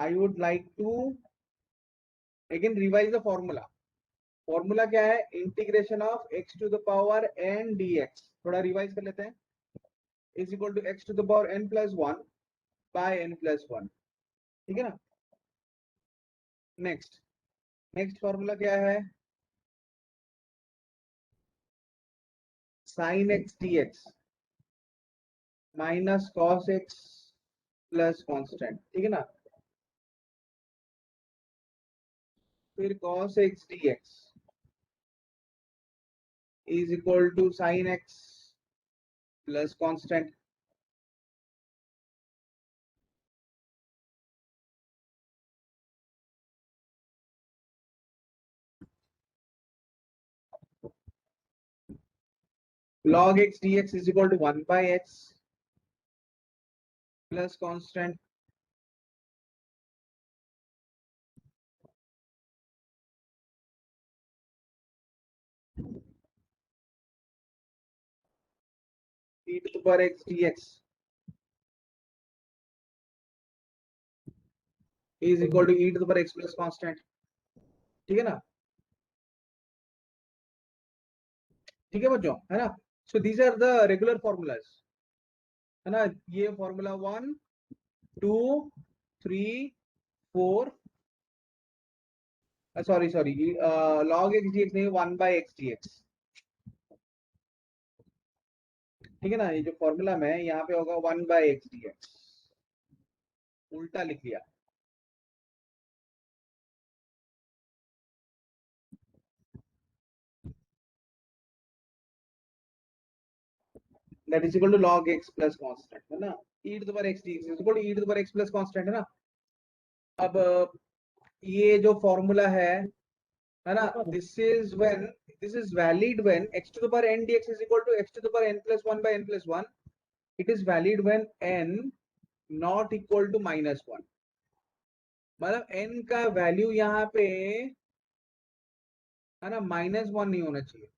I would like to again revise the formula. Formula क्या है? Integration of x to the power n dx. थोड़ा revise कर लेते हैं. Is equal to x to the power n plus one by n plus one. ठीक है ना. Next next formula क्या है? Sine x dx minus cos x plus constant. ठीक है ना. फिर cos x dx is equal to sine x plus constant. log x dx is equal to 1 by x plus constant. E to the power x dx is equal to e to the power x plus constant. ठीक है ना. ठीक है बच्चों, है ना. So these are the regular formulas, है ना. ये formula 1 2 3 4, sorry sorry, log x dx नहीं, 1 by x dx. ठीक है ना. ये जो फॉर्मूला में यहाँ पे होगा 1 by x dx. उल्टा लिख लिया. That is equal to log x plus constant, है ना. e to the power x dx is equal to e to the power x plus constant, है ना. अब ये जो फॉर्मूला है ना, this is valid when x to the power n dx is equal to x to the power n plus 1 by n plus 1. It is valid when n not equal to -1. मतलब n का value यहाँ पे, है ना, -1 नहीं होना चाहिए.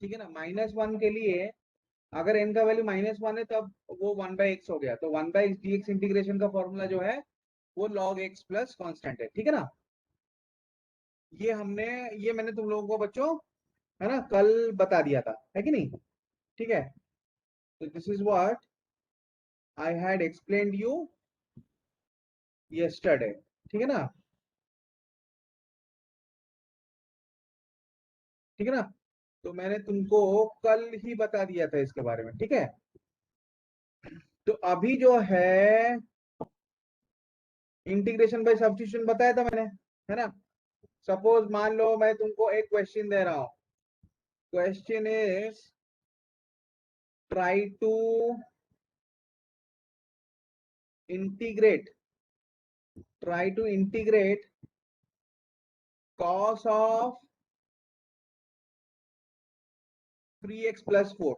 ठीक है ना. -1 के लिए अगर n का वैल्यू -1 है तब वो 1 by x हो गया. तो 1 by x dx इंटीग्रेशन का फॉर्मूला जो है वो log x प्लस कांस्टेंट है. ठीक है ना. ये हमने, ये मैंने तुम लोगों को बच्चों, है ना, कल बता दिया था, है कि नहीं. ठीक है. तो this is what I had explained you yesterday. ठीक है ना. ठीक है ना. तो मैंने तुमको कल ही बता दिया था इसके बारे में. ठीक है. तो अभी जो है इंटीग्रेशन बाय सब्स्टिट्यूशन बताया था मैंने, है ना. सपोज मान लो मैं तुमको एक क्वेश्चन दे रहा हूं. Question is try to integrate cos of 3x plus 4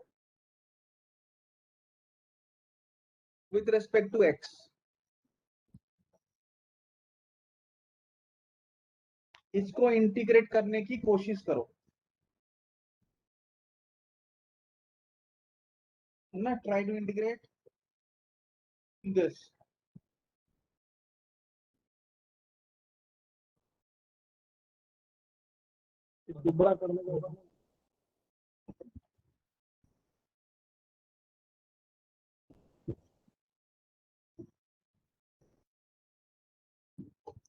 with respect to x. इसको इंटीग्रेट करने की कोशिश करो, है ना. Try to integrate this. दुबला करने का.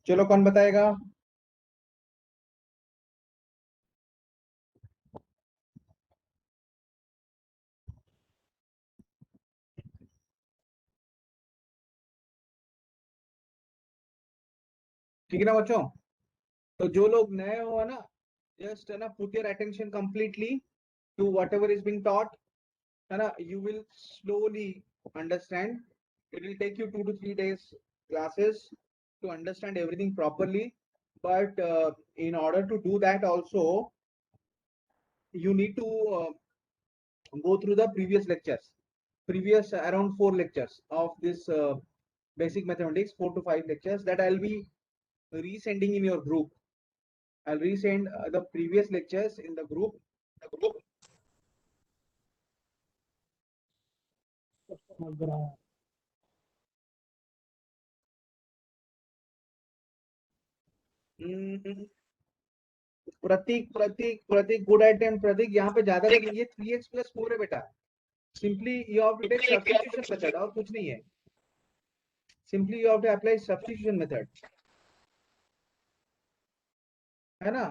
चलो कौन बताएगा? ठीक है ना बच्चों. तो जो लोग नए हो, है ना, जस्ट, है ना, put your attention completely to whatever is being taught, है ना. You will slowly understand. It will take you 2 to 3 days classes to understand everything properly. But in order to do that also, you need to go through the previous lectures, previous around 4 lectures of this basic mathematics, 4 to 5 lectures that I'll be resending in your group. I'll resend the previous lectures in the group. Prateek Prateek Prateek, good item Prateek. यहाँ पे ज्यादा कुछ नहीं है, 3x+4 है बेटा। Simply you have to take substitution method, और कुछ नहीं है। Simply you have to apply substitution method, है ना।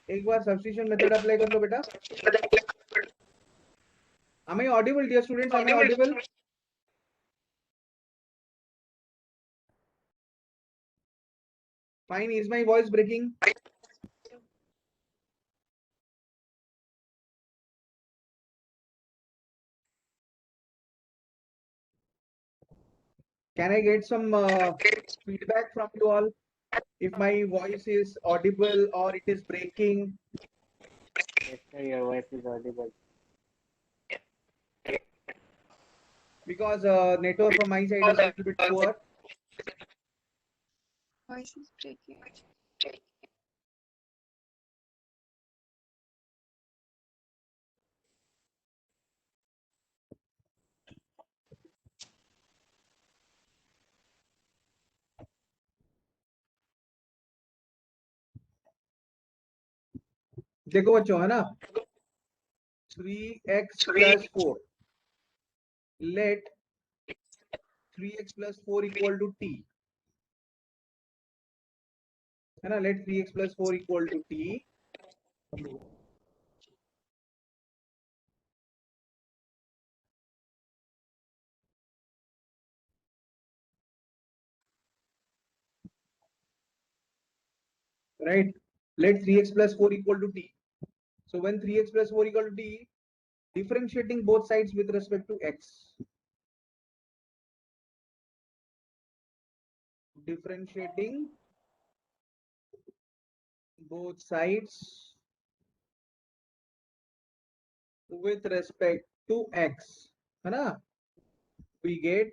एक बार सब्स्टिट्यूशन मेथड अप्लाई कर लो बेटा। Am I audible, dear students? Am I audible? Fine. Is my voice breaking? Can I get some feedback from you all? If my voice is audible or it is breaking? Yes, sir, your voice is audible. Because network from my side is a little bit poor. Voice is breaking. देखो बच्चों, है ना, 3x+4, let 3x+4 equal to t, है ना, let 3x+4 equal to t. Right, let 3x+4 equal to t. So when 3x+4 equal to t, differentiating both sides with respect to x, differentiating both sides with respect to x, है ना, we get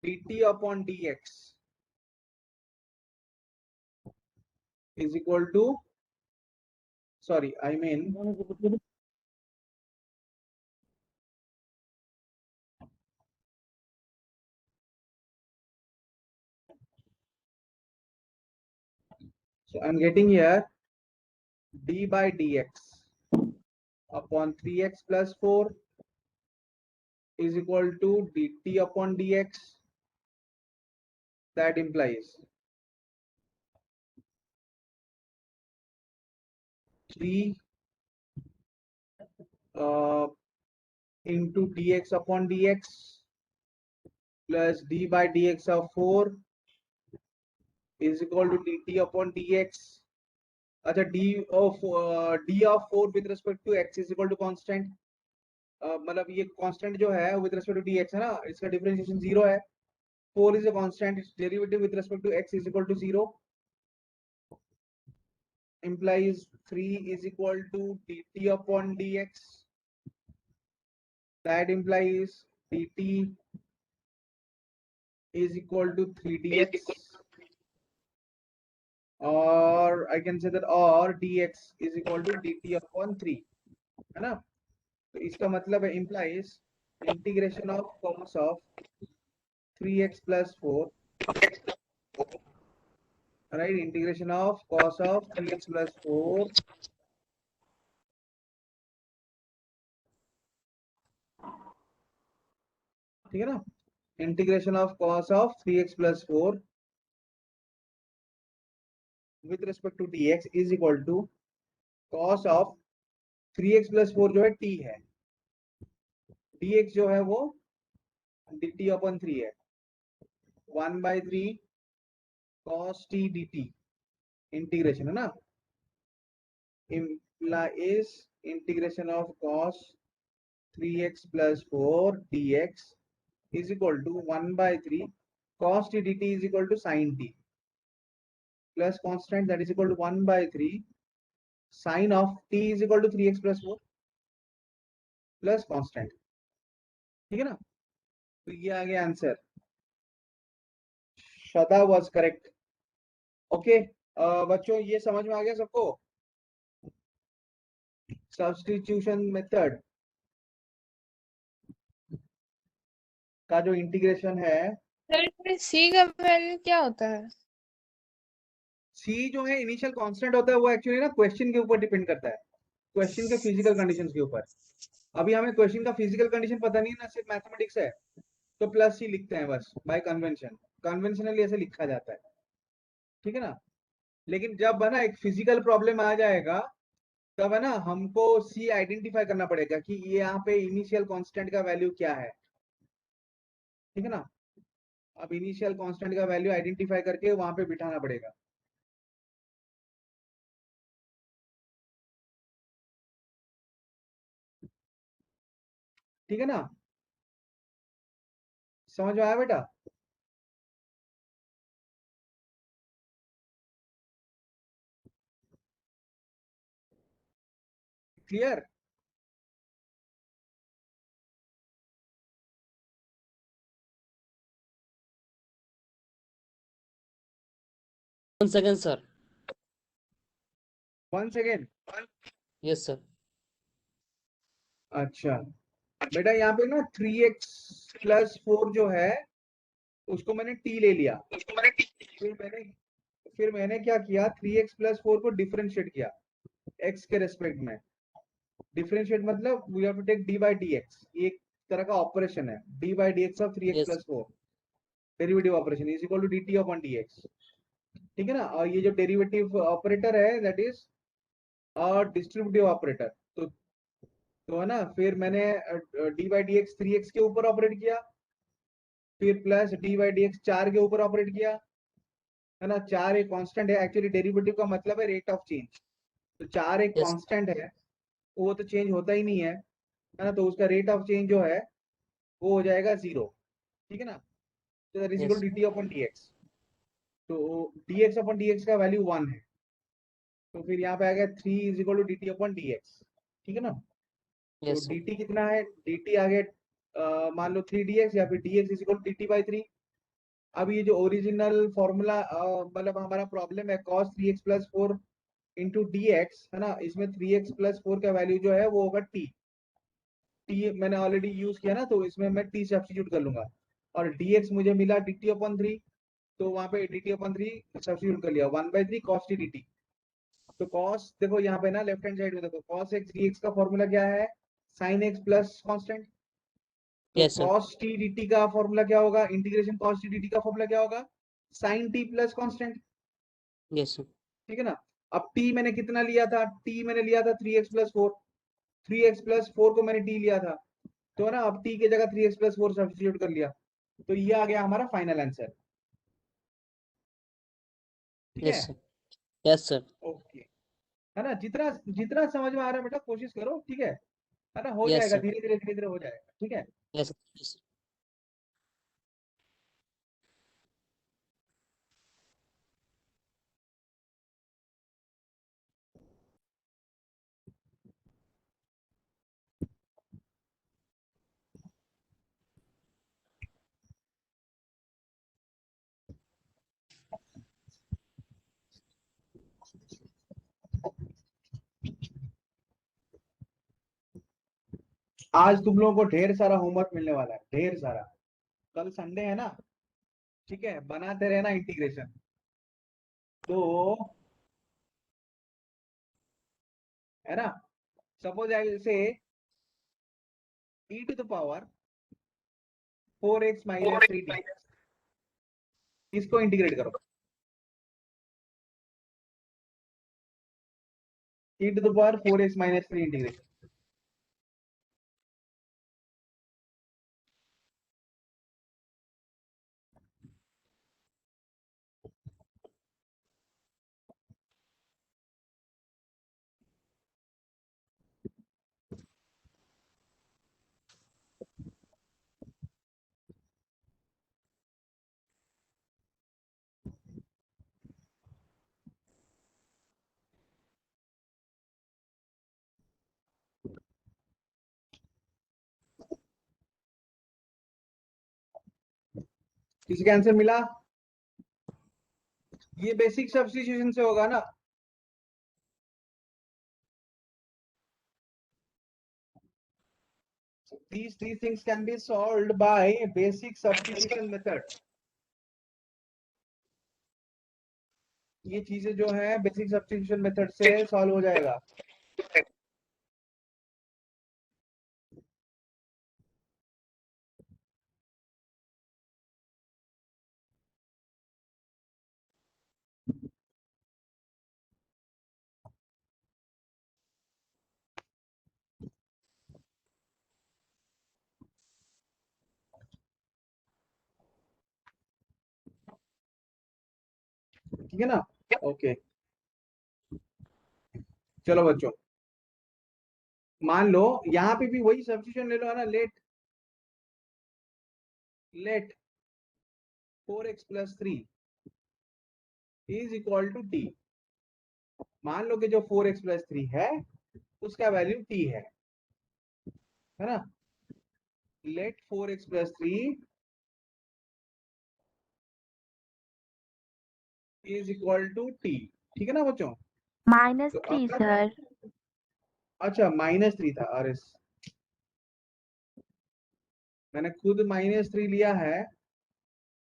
dt upon dx is equal to, sorry, I mean so I'm getting here d by dx upon 3x+4 is equal to dt upon dx. That implies 3 into dx upon dx plus d by dx of 4 is equal to dt upon dx. अच्छा, d of 4 with respect to x is equal to constant. मतलब ये constant जो है with respect to dx है ना, इसका differentiation 0 है. 4 is a constant, its derivative with respect to x is equal to 0, implies 3 is equal to dt upon dx. That implies dt is equal to 3dx, or I can say that, or dx is equal to dt upon 3, है ना. तो इसका मतलब है implies integration of cos of 3x+4, right, integration of cos of 3x+4, ठीक है ना, integration of cos of 3x+4 with respect to dx is equal to cos of 3x+4 जो है t है, dx जो है वो dt upon 3 है, 1/3 cos t dt इंटीग्रेशन, है ना, is integration of cos 3x+4 dx is equal to 1/3 cos t dt is equal to sin t plus constant, that is equal to 1/3 sin of t is equal to 3x+4 plus constant, ठीक है ना. तो ये आ गया answer. Shada was correct. Okay, बच्चों ये समझ में आ गया सबको, सब्स्टिट्यूशन मेथड. का जो इंटीग्रेशन है, सर सी का वैल्यू क्या होता है? सी जो है इनिशियल कांस्टेंट होता है, वो एक्चुअली ना क्वेश्चन के ऊपर डिपेंड करता है, क्वेश्चन के फिजिकल कंडीशंस के ऊपर। अभी हमें क्वेश्चन का फिजिकल कंडीशन पता नहीं है ना, सिर्फ मैथमेटिक्स है, तो प्लस सी लिखते हैं बस बाय कन्वेंशन, कन्वेंशनली ऐसे लिखा जाता है, ठीक है ना। लेकिन जब है ना एक फिजिकल प्रॉब्लम आ जाएगा, तब है ना हमको सी आइडेंटिफाई करना पड़ेगा कि ये यहाँ पे इनिशियल कांस्टेंट का वैल्यू क्या है, ठीक है ना। अब इनिशियल कांस्टेंट का वैल्यू आइडेंटिफाई करके वहां पे बिठाना पड़ेगा। ठीक है ना, समझ में आया बेटा? Clear? 1 second, sir. One second. Yes, sir. अच्छा बेटा, यहाँ पे ना 3x+4 जो है उसको मैंने t ले लिया, फिर मैंने क्या किया, 3x+4 को डिफरेंशिएट किया x के रेस्पेक्ट में। डिफरेंशिएट मतलब we have to take d by d x, ये एक तरह का ऑपरेशन है, d by d x of 3x Yes. Plus 4, derivative operation is equal to dt upon dx, ठीक है ना। और ये जो डेरिवेटिव ऑपरेटर है दैट इज डिस्ट्रीब्यूटिव ऑपरेटर। तो है ना, फिर मैंने d by d x 3x के ऊपर ऑपरेट किया, फिर plus d by d x 4 के ऊपर ऑपरेट किया, है ना। 4 एक कांस्टेंट है, एक्चुअली डेरिवेटिव का मतलब है रेट ऑफ चेंज, तो 4 एक Yes. कांस्टेंट है, वो तो चेंज होता ही नहीं है ना, तो उसका रेट ऑफ चेंज जो है वो हो जाएगा 0, ठीक है ना। तो that is equal Yes. To dt upon dx, तो dx अपॉन dx का वैल्यू 1 है, तो फिर यहाँ पे आ गया 3 is equal to dt upon dx, ठीक है ना। तो Yes, sir. dt कितना है, dt आ गया मान लो 3dx, या फिर dx is equal to dt by 3। अब ये जो ओरिजिनल फॉर्मूला मतलब हमारा प्रॉब्लम है cos 3x plus 4 into D x, है ना, इसमें 3x प्लस 4 का वैल्यू जो है वो होगा t। t मैंने ऑलरेडी यूज किया ना, तो इसमें मैं t सब्स्टिट्यूट कर लूंगा, और dx मुझे मिला dt अपॉन 3, तो वहां पे dt अपॉन 3 सब्स्टिट्यूट कर लिया, 1/3 cos t dt। तो cos देखो यहाँ पे ना लेफ्ट हैंड साइड में देखो, cos x dx का फॉर्मूला क्या है, sin x प्लस कांस्टेंट। तो Yes, sir. cos t dt का फॉर्मूला क्या होगा, इंटीग्रेशन cos t dt का फॉर्मूला क्या होगा, sin t plus constant, Yes, sir. ठीक है ना। अब t मैंने कितना लिया था, t मैंने लिया था 3x+4, 3x+4 को मैंने t लिया था, तो है ना, अब t की जगह 3x+4 सब्स्टिट्यूट कर लिया, तो ये आ गया हमारा फाइनल आंसर, ठीक है। Yes, sir. Yes, sir. Okay, है ना, जितना जितना समझ में आ रहा है बेटा कोशिश करो, ठीक है ना, हो Yes, जाएगा, sir. धीरे धीरे धीरे धीरे हो जाएगा, ठीक है। Yes. Yes. आज तुम लोगों को ढेर सारा होमवर्क मिलने वाला है, ढेर सारा। कल संडे है ना, ठीक है, बनाते रहना इंटीग्रेशन। तो है ना, suppose I will say e to the power 4x minus 3t, इसको इंटीग्रेट करो, e to the power 4x minus 3 integration. किसी का आंसर मिला? ये बेसिक सब्स्टिट्यूशन से होगा ना, these three things can be solved by basic substitution method. ये चीजें जो है बेसिक सब्स्टिट्यूशन मेथड से सॉल्व हो जाएगा. ठीक है ना? ओके, चलो बच्चों, मान लो यहाँ पे भी वही सब्स्टिट्यूशन ले लो है ना. Let 4x plus 3 is equal to t. मान लो कि जो 4x plus 3 है उसका वैल्यू t है ना. Let 4x plus 3 is equal to t. ठीक है ना बच्चों? -3 तो सर। अच्छा, -3 था. अरे मैंने खुद -3 लिया है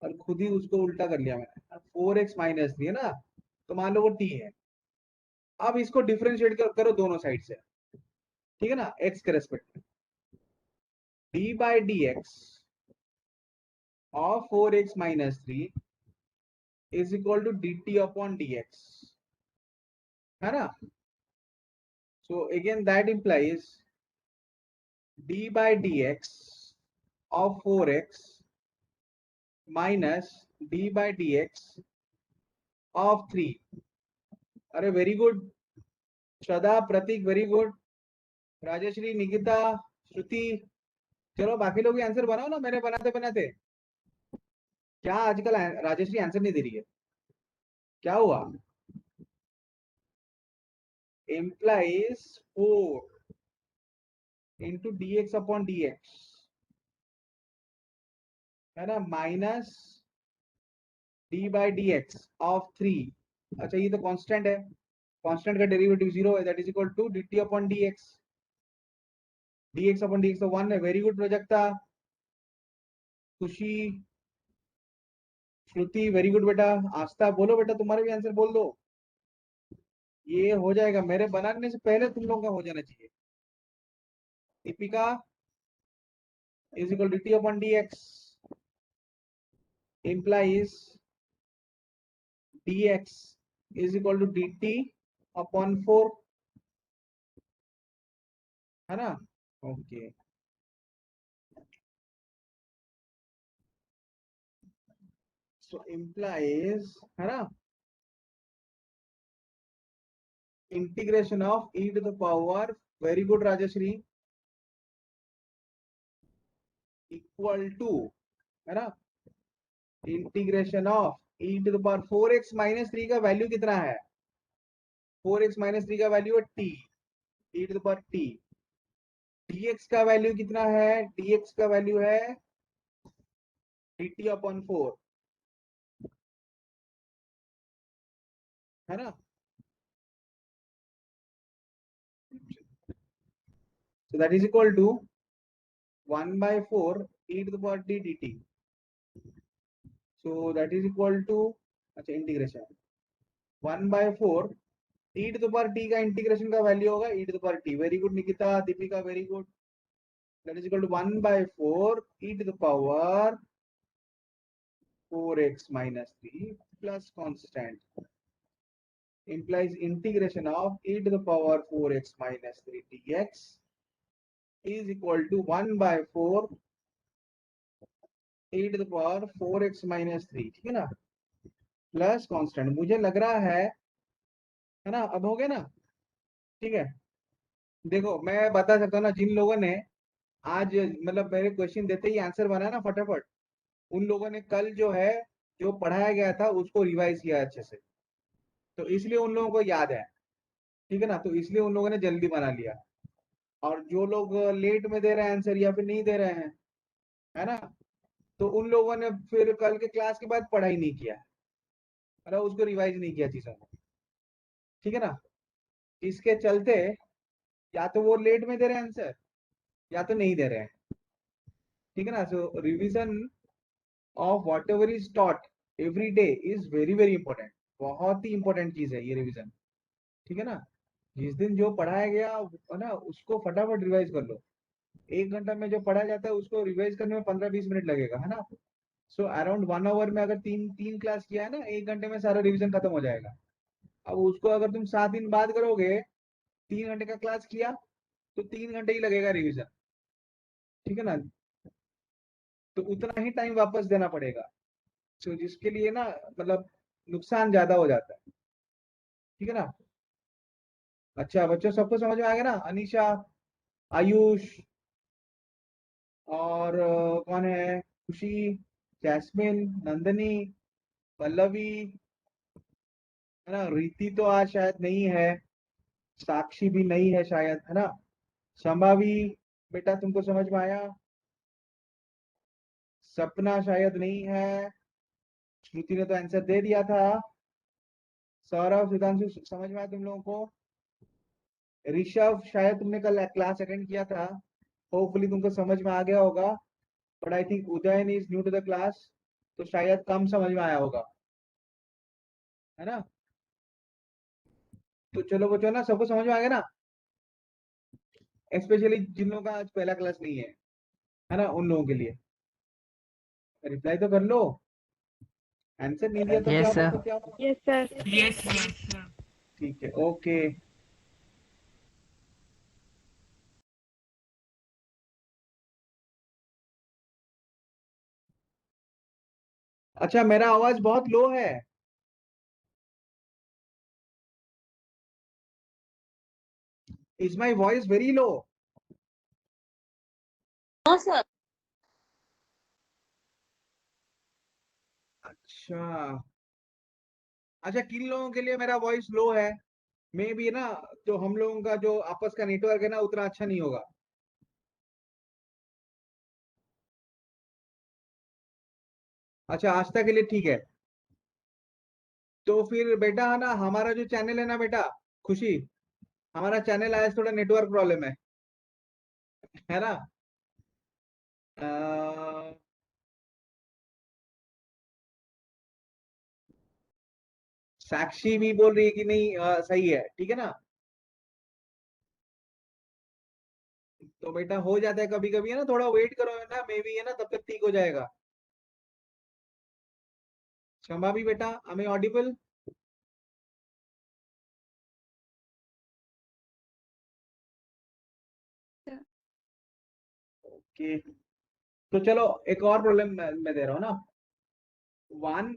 और खुद ही उसको उल्टा कर लिया मैंने. 4x -3 है ना, तो मान लो वो t है. अब इसको डिफरेंशिएट करो दोनों साइड से. ठीक है ना? x के रेस्पेक्ट में d by dx of 4x -3 is equal to dt upon dx, है ना. So again that implies d by dx of 4x minus d by dx of 3. अरे वेरी गुड श्रद्धा, प्रतीक, वेरी गुड. राजश्री, निकिता, श्रुति, चलो बाकी लोग भी answer बनाओ ना. मैंने बनाते बनाते क्या आजकल राजश्री आंसर नहीं दे रही है, क्या हुआ? implies 4 into dx upon dx है ना, minus d by dx of 3. अच्छा, ये तो कांस्टेंट है, कांस्टेंट का डेरिवेटिव 0 है, that is equal to dt upon dx. dx upon dx तो 1 है. वेरी गुड प्रजक्ता, खुशी, श्रुति, वेरी गुड बेटा. आस्था, बोलो बेटा, तुम्हारे भी आंसर बोल दो. ये हो जाएगा, मेरे बनाने से पहले तुम लोगों का हो जाना चाहिए. Deepika is equal to dt upon dx implies dx is equal to dt upon 4, है ना. ओके, so implies है ना integration of e to the power, very good Rajshree, equal to है ना integration of e to the power 4x minus 3 का value कितना है? 4x minus 3 का वैल्यू है t, e to the power t. dx का वैल्यू कितना है? dx का वैल्यू है dt upon 4, है ना. So that is equal to 1 by 4 e to the power t dt. So that is equal to, अच्छा, integration 1 by 4 e to the power t का integration का वैल्यू होगा e to the power t. Very good Nikita, Deepika, very good. That is equal to 1 by 4 e to the power 4x minus 3 plus constant implies integration of e to the power 4x minus 3 dx is equal to 1 by 4 e to the power 4x minus 3. ठीक है ना, plus constant. मुझे लग रहा है ना. अब हो गया ना. ठीक है, देखो मैं बता सकता हूँ ना, जिन लोगों ने आज मतलब मेरे क्वेश्चन देते ही आंसर बनाया ना फटाफट, उन लोगों ने कल जो है जो पढ़ाया गया था उसको रिवाइज किया अच्छे से, तो इसलिए उन लोगों को याद है. ठीक है ना, तो इसलिए उन लोगों ने जल्दी बना लिया. और जो लोग लेट में दे रहे हैं आंसर या फिर नहीं दे रहे हैं, है ना, तो उन लोगों ने फिर कल के क्लास के बाद पढ़ाई नहीं किया, मतलब उसको रिवाइज नहीं किया चीजों को. ठीक है ना, इसके चलते या तो वो लेट में दे रहे हैं आंसर या तो नहीं दे रहे हैं. ठीक है ना. So revision of whatever is taught every day is very very important. बहुत ही इंपॉर्टेंट चीज है ये रिवीजन. ठीक है ना. जिस दिन जो पढ़ाया गया है ना उसको फटाफट रिवाइज कर लो. 1 घंटा में जो पढ़ाया जाता है उसको रिवाइज करने में 15-20 मिनट लगेगा, है ना. सो अराउंड 1 आवर में अगर तीन तीन क्लास किया है ना, 1 घंटे में सारा रिवीजन खत्म हो जाएगा. अब उसको अगर तुम 7 दिन बाद करोगे, 3 घंटे का क्लास किया तो 3 घंटे ही लगेगा रिवीजन. ठीक है ना. तो उतना ही टाइम वापस देना पड़ेगा. तो जिसके लिए ना मतलब नुकसान ज्यादा हो जाता है. ठीक है ना. अच्छा बच्चों सबको समझ में आ गया ना. अनीशा, आयुष और कौन है, खुशी, जैस्मिन, नंदनी, पल्लवी, है ना. रीति तो आज शायद नहीं है. साक्षी भी नहीं है शायद, है ना. संभावी बेटा तुमको समझ में आया. सपना शायद नहीं है. श्रुति ने तो आंसर दे दिया था. सौरभ, सुधांशु समझ में आया तुम लोगों को. ऋषभ शायद तुमने कल क्लास अटेंड किया था. होपफुली तुमको समझ में आ गया होगा. But I think Udayan is new to the class, तो शायद कम समझ में आया होगा, है ना. तो चलो बच्चों ना सबको समझ में आ गया ना. स्पेशली जिन लोगों का आज पहला क्लास नहीं है ना, उन लोगों के लिए. रिप्लाई तो कर लो. आंसर नहीं दिया तो क्या Yes, हुआ, sir. तो क्या हुआ. Yes sir. ठीक है, ओके. अच्छा मेरा आवाज बहुत लो है. Is my voice very low. No sir. अच्छा. अच्छा किन लोगों के लिए मेरा वॉइस लो है, मे भी ना, तो हम लोगों का जो आपस का नेटवर्क है ना उतना अच्छा नहीं होगा. अच्छा आस्था के लिए ठीक है. तो फिर बेटा है ना, हमारा जो चैनल है ना बेटा, खुशी, हमारा चैनल आज थोड़ा नेटवर्क प्रॉब्लम है ना. अ, साक्षी भी बोल रही है कि नहीं सही है. ठीक है ना. तो बेटा हो जाता है कभी कभी, है ना. थोड़ा वेट करो है ना, मे बी है ना तब तक ठीक हो जाएगा. क्षमा भी बेटा, हमें ऑडिबल. ओके. तो चलो एक और प्रॉब्लम मैं दे रहा हूँ ना. One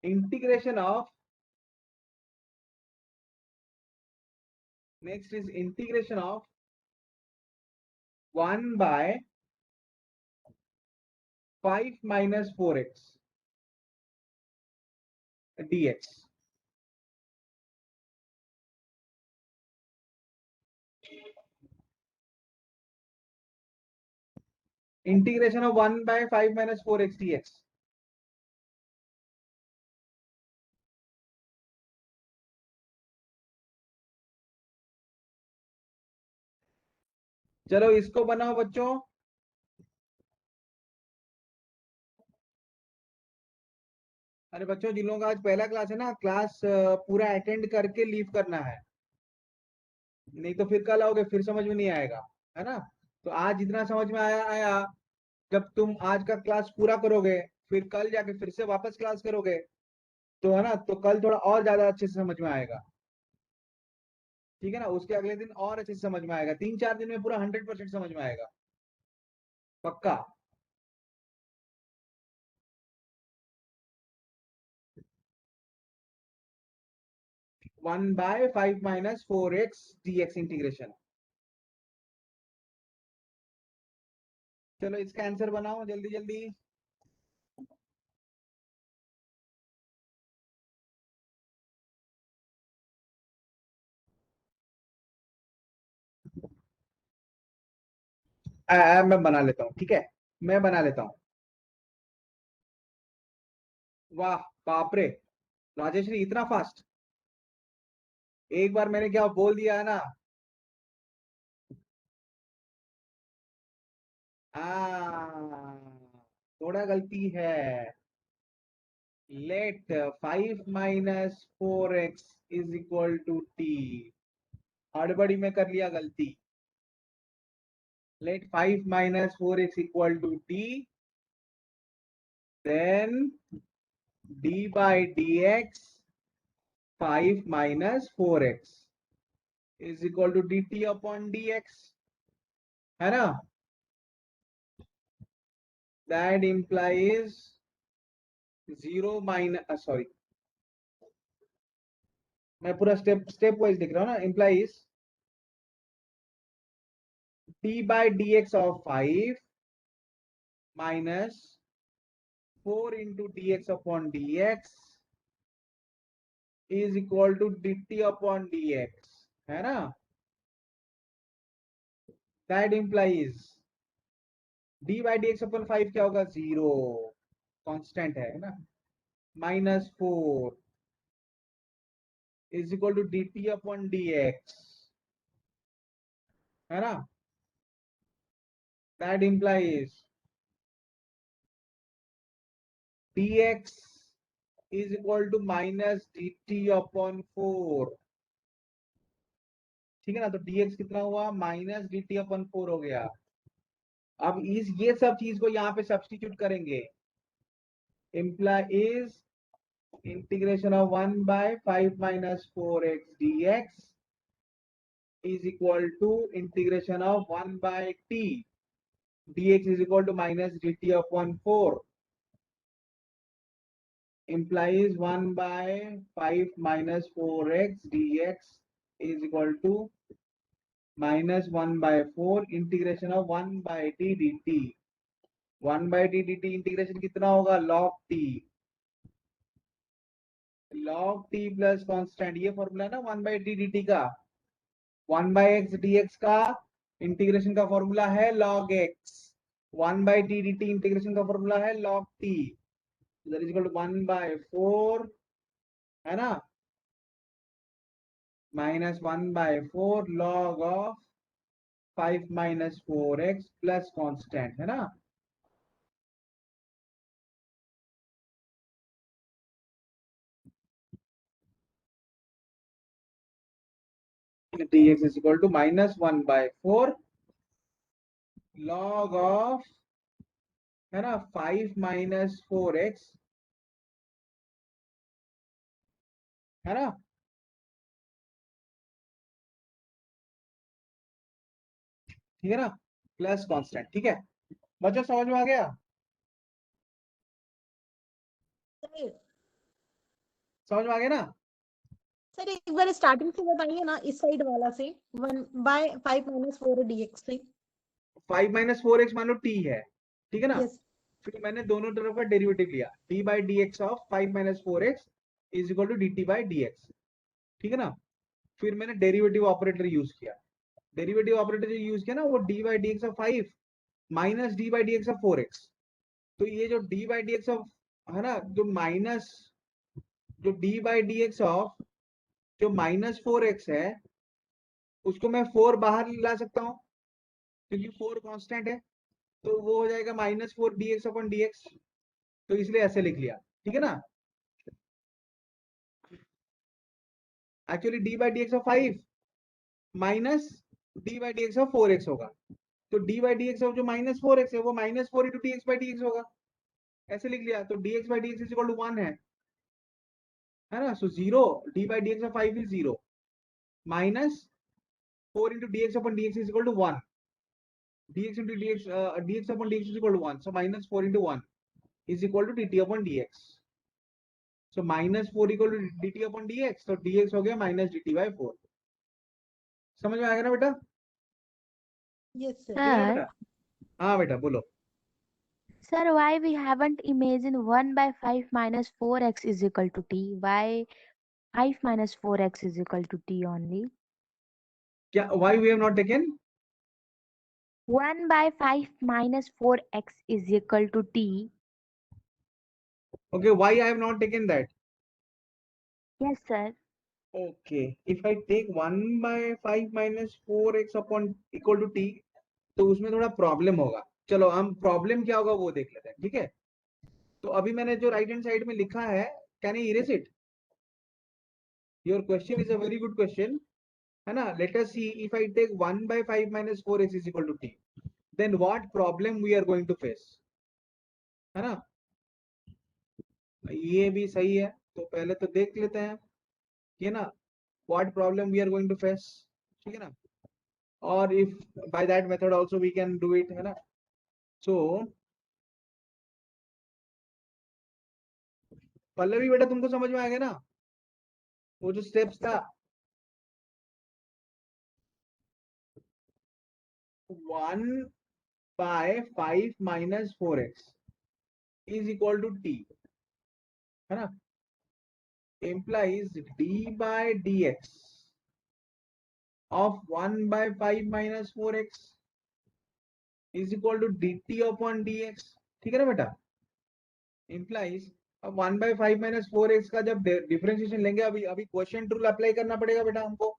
integration of, next is integration of 1/5 - 4x dx. Integration of 1/5 - 4x dx. चलो इसको बनाओ बच्चों. अरे बच्चों जिन लोगों का आज पहला क्लास है ना, क्लास पूरा अटेंड करके लीव करना है. नहीं तो फिर कल आओगे फिर समझ में नहीं आएगा, है ना. तो आज जितना समझ में आया आया. जब तुम आज का क्लास पूरा करोगे, फिर कल जाके फिर से वापस क्लास करोगे, तो है ना, तो कल थोड़ा और ज्यादा अच्छे से समझ में आएगा. ठीक है ना. उसके अगले दिन और अच्छे से समझ में आएगा. 3-4 दिन में पूरा 100% समझ में आएगा, पक्का. 1/5 - 4x dx इंटीग्रेशन. चलो इसका आंसर बनाओ जल्दी जल्दी. मैं बना लेता हूँ, ठीक है. मैं बना लेता हूँ. वाह, बाप रे. राजेश्री इतना फास्ट. एक बार मैंने क्या बोल दिया है ना, थोड़ा गलती है। Let 5 minus 4x is equal to t. हड़बड़ी में कर लिया गलती। Let 5 minus 4x equal to t, then d by dx 5 minus 4x is equal to dt upon dx, है ना? That implies 0 minus sorry, मैं पूरा स्टेप वाइज लिख रहा हूँ ना। implies d by dx of 5 minus 4 into dx upon dx is equal to dt upon dx, है ना? That implies d by dx upon 5 क्या होगा? 0, कांस्टेंट है ना? Minus 4 is equal to dt upon dx, है ना? That implies dx is equal to minus dt upon 4, ठीक है ना? तो dx कितना हुआ? माइनस dt अपॉन 4 हो गया। अब इस ये सब चीज को यहाँ पे सब्स्टिट्यूट करेंगे। implies integration of 1 by 5 minus 4x dx is equal to integration of 1 by t dx is equal to minus dt upon 4, implies 1 by 5 minus 4x dx is equal to minus 1 by 4 integration of 1 by t dt। 1 by t dt integration कितना होगा? log t, log t plus constant, ये formula है ना 1 by t dt का। 1 by x dx का integration का formula है log x, 1 by t dt integration का फॉर्मूला है log t, that is equal to 1 by 4, है ना? Minus 1 by 4 log of 5 minus 4x plus constant, है ना? dx is equal to minus 1 by 4 log of, है ना, 5 minus 4x, है ना? ठीक है ना? Plus constant. ठीक है बच्चों, समझ में आ गया? समझ में आ गया ना? सर एक बार स्टार्टिंग से बताइए ना, इस साइड वाला से 1 by 5 minus 4 dx से। 5 minus 4x मान लो t है, ठीक है ना? यस फिर मैंने दोनों तरफ का डेरिवेटिव लिया, d by dx of 5 minus 4x is equal to dt by dx, ठीक है ना? फिर मैंने डेरिवेटिव ऑपरेटर यूज किया। डेरिवेटिव ऑपरेटर जो यूज किया ना, वो d by dx of 5 minus d by dx of 4x। तो ये जो d by dx of, है ना, जो माइनस, जो d by dx of जो माइनस 4x है, उसको मैं 4 बाहर ला सकता हूँ क्योंकि 4 कांस्टेंट है, तो वो हो जाएगा माइनस 4 dx अपॉन dx, तो इसलिए ऐसे लिख लिया, ठीक है ना? Actually d by dx of 5 minus d by dx of 4x होगा, तो d by dx of जो माइनस 4x है वो minus 4 into dx by dx होगा, ऐसे लिख लिया। तो dx by dx is equal to 1 है ना? So 0, d by dx of 5 इज 0 माइनस 4 into dx upon dx is equal to 1, dx into dx dx upon dx is equal to 1, so minus 4 into 1 is equal to dt upon dx, so minus 4 equal to dt upon dx, तो dx हो गया minus dt by 4। समझ में आ गया ना बेटा? Yes sir. ठीक है ना Sir, बेटा? हाँ बेटा बोलो। sir, why we haven't imagined 1 by 5 minus 4x is equal to t? Why 5 minus 4x is equal to t only? क्या why we have not taken? 1 by 5 minus 4x is equal to t. Okay, why I have not taken that? Yes, sir. Okay, if I take 1 by 5 minus 4x upon equal to t, तो उसमें थोड़ा problem होगा, चलो हम problem क्या होगा वो देख लेते हैं, ठीक है। तो अभी मैंने जो राइट हैंड साइड में लिखा है, can I erase it? Your question is a very good question, है ना। Let us see if I take 1 by 5 minus 4x is equal to t, then what problem we are going to face, है ना। ये भी सही है, तो पहले तो देख लेते हैं, ये ना, what problem we are going to face, ठीक है ना। और if by that method also we can do it, है ना। so पल्लवी बेटा तुमको समझ में आ गया ना वो जो स्टेप्स था? 1 by 5 minus 4x is equal to t, है ना, implies d by dx of 1 by 5 minus 4x is equal to dt upon dx, ठीक है ना बेटा। implies अब 1 by 5 minus 4x का जब डिफरेंशिएशन लेंगे, अभी अभी क्वोशिएंट रूल अप्लाई करना पड़ेगा बेटा, हमको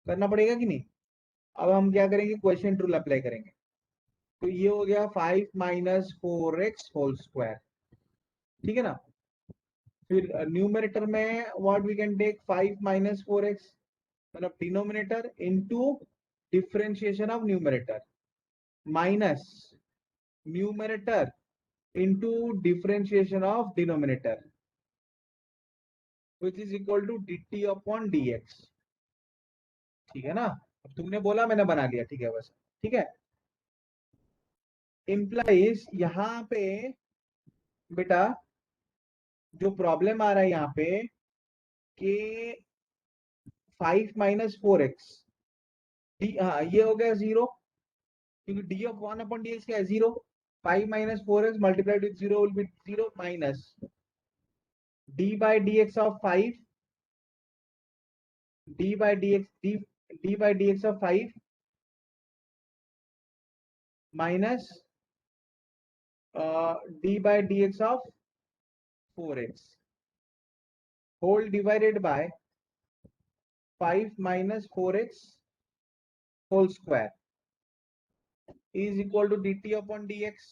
करना पड़ेगा कि नहीं। अब हम क्या करेंगे, क्वोशिएंट रूल अप्लाई करेंगे। तो ये हो गया 5 minus 4x होल स्क्वायर, ठीक है ना। फिर न्यूमरेटर में what we can take 5 minus 4x, मतलब denominator into differentiation of numerator minus numerator into differentiation of denominator which is equal to dt upon dx, ठीक है ना। अब तुमने बोला मैंने बना लिया, ठीक है बस, ठीक है। इम्प्लाइज यहाँ पे बेटा जो प्रॉब्लम आ रहा है यहाँ पे कि 5 minus 4x, हाँ ये हो गया 0, क्योंकि D of 1 upon D x क्या है 0। 5 minus 4x multiplied with 0 will be 0 minus d by dx of 5, d by dx of 5 minus d by dx of 4x whole divided by 5 minus 4x whole square is equal to dt upon dx,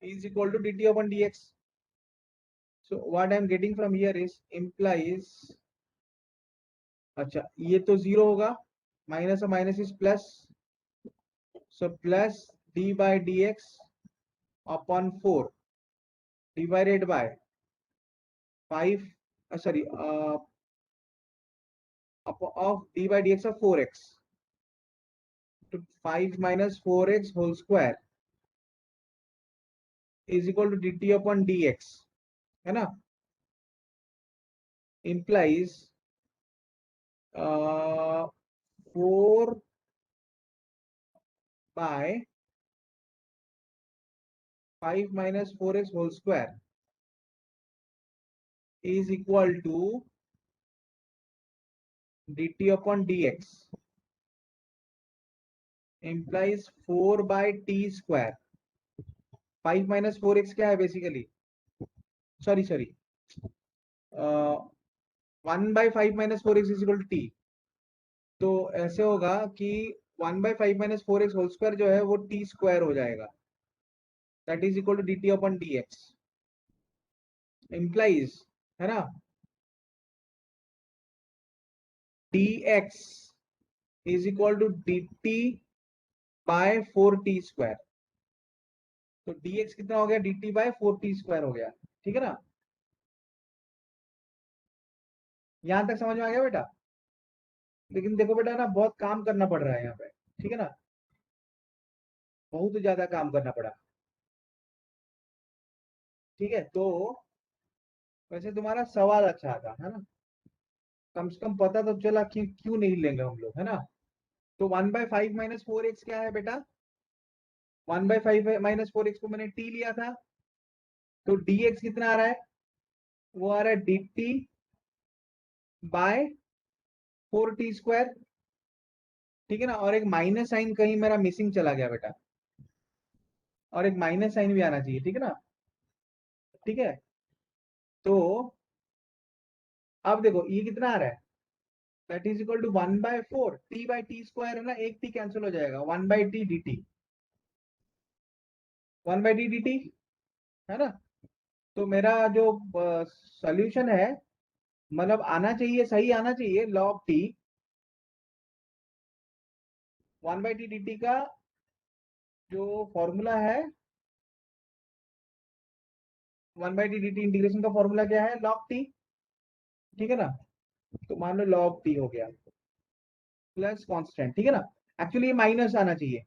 is equal to dt upon dx. So what I am getting from here is implies, अच्छा ये तो 0 होगा, minus और minus is plus, so plus d by dx upon 4 divided by 5 sorry of d by dx of 4x to 5 minus 4x whole square is equal to dt upon dx, है ना। implies 4 by 5 minus 4x whole square is equal to dt upon dx, implies 4 by t square। 5 minus 4x क्या है basically, sorry 1 by 5 minus 4x is equal to t। तो ऐसे होगा कि 1 by 5 minus 4x whole square जो है वो t square हो जाएगा, that is equal to dt upon dx, implies, है ना, dx is equal to dt by 4t square. तो dx कितना हो गया, dt by 4t स्क्वायर हो गया, ठीक है ना। यहां तक समझ में आ गया बेटा। लेकिन देखो बेटा ना बहुत काम करना पड़ रहा है यहाँ पे, ठीक है ना, बहुत ज्यादा काम करना पड़ा, ठीक है। तो वैसे तुम्हारा सवाल अच्छा था, है ना, कम से कम पता तो चला कि क्यों नहीं लेंगे हम लोग, है ना। तो 1 by 5 minus 4x क्या है बेटा, 1 by 5 minus 4x को मैंने t लिया था, तो dx कितना आ रहा है, वो आ रहा है dt बाय 4t स्क्वायर, ठीक है ना। और एक माइनस साइन कहीं मेरा मिसिंग चला गया बेटा, और एक माइनस साइन भी आना चाहिए, ठीक है ना, ठीक है। तो अब देखो ये कितना आ रहा है, that is equal to 1/4 t by t square है ना, एक t कैंसिल हो जाएगा, 1/t dt, 1/t dt है ना। तो मेरा जो सॉल्यूशन है, मतलब आना चाहिए, सही आना चाहिए log t 1/t dt का जो फॉर्मूला है, 1/t dt इंटीग्रेशन का फॉर्मूला क्या है, log t, ठीक है ना। तो मान लो log t हो गया प्लस कांस्टेंट, ठीक है ना। एक्चुअली ये माइनस आना चाहिए।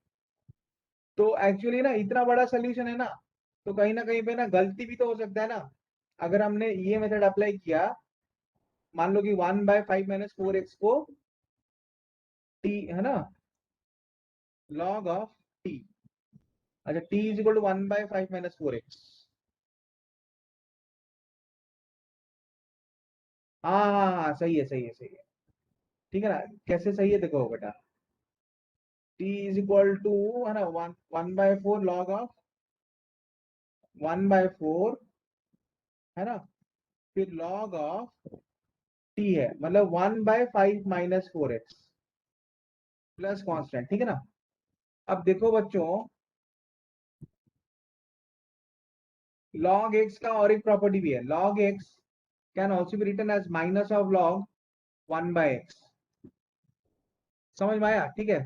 तो एक्चुअली ना इतना बड़ा सोल्यूशन है ना, तो कहीं ना कहीं पे ना गलती भी तो हो सकता है ना। अगर हमने ये मेथड अप्लाई किया, मान लो कि 1/5 माइनस 4x को t है ना, log ऑफ t, अच्छा t is equal to 1/5 minus 4x। हाँ हाँ हाँ, सही है सही है सही है, ठीक है ना। कैसे सही है देखो बेटा, t इज इक्वल टू है ना 1/4 log ऑफ 1/4 है ना, फिर log ऑफ t है, मतलब 1/5 माइनस 4x प्लस कांस्टेंट, ठीक है ना। अब देखो बच्चों, log x का और एक प्रॉपर्टी भी है, log x can also be written as minus of log 1/x। समझ में आया, ठीक है।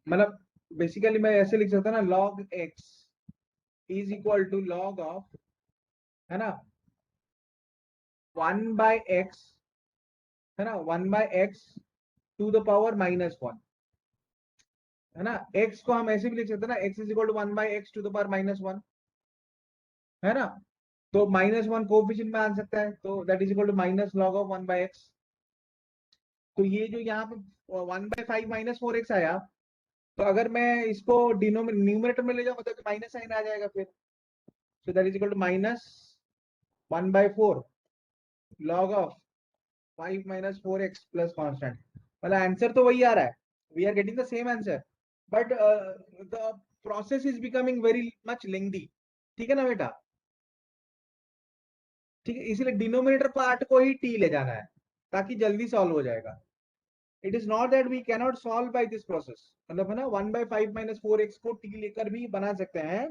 मतलब बेसिकली मैं ऐसे लिख सकता ना, log x is equal to log of है ना 1/x है ना, 1/x टू द पावर -1 है ना। x को हम ऐसे भी लिख सकते हैं ना, x is equal to 1/x to the power -1 है ना। तो -1 कोएफिशिएंट में आ सकता है, तो that is equal to minus log of 1/x। तो ये जो यहाँ पे 1/5 माइनस 4x आया, तो अगर मैं इसको न्यूमरेटर में ले जाऊंगा तो माइनस साइन आ जाएगा फिर। So that is equal to minus 1/4 log of 5 minus 4x plus constant. मतलब आंसर तो वही आ रहा है, we are getting the same answer, but the process is becoming very much lengthy, ठीक है ना बेटा। ठीक है, इसीलिए डिनोमिनेटर पार्ट को ही टी ले जाना है ताकि जल्दी सॉल्व हो जाएगा। It is not that we cannot solve by this process, मतलब है ना 1/5 माइनस 4x को टी लेकर भी बना सकते हैं,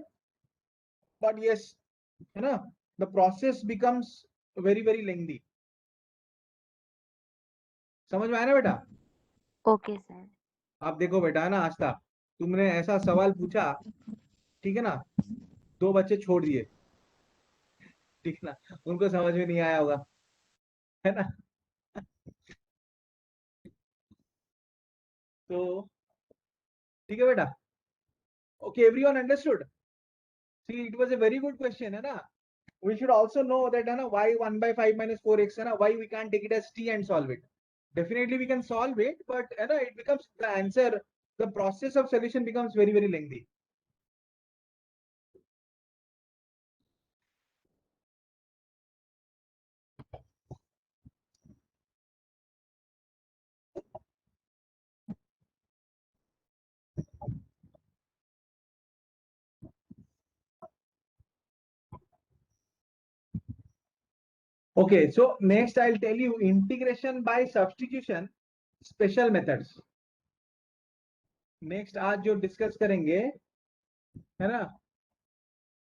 बट यस है ना, the process becomes very very lengthy. समझ में आया ना बेटा। Okay sir. आप देखो बेटा है ना, आस्था तुमने ऐसा सवाल पूछा, ठीक है ना, 2 बच्चे छोड़ दिए, ठीक है ना, उनको समझ में नहीं आया होगा, है ना। तो ठीक है बेटा, okay everyone understood. See it was a very good question है ना। We should also know that है ना why 1/5 minus 4x है ना, why we can't take it as t and solve it. Definitely we can solve it, but है ना it becomes the answer, the process of solution becomes very very lengthy. Okay, so next I'll tell you integration by substitution, special methods. Next आज जो discuss करेंगे है ना,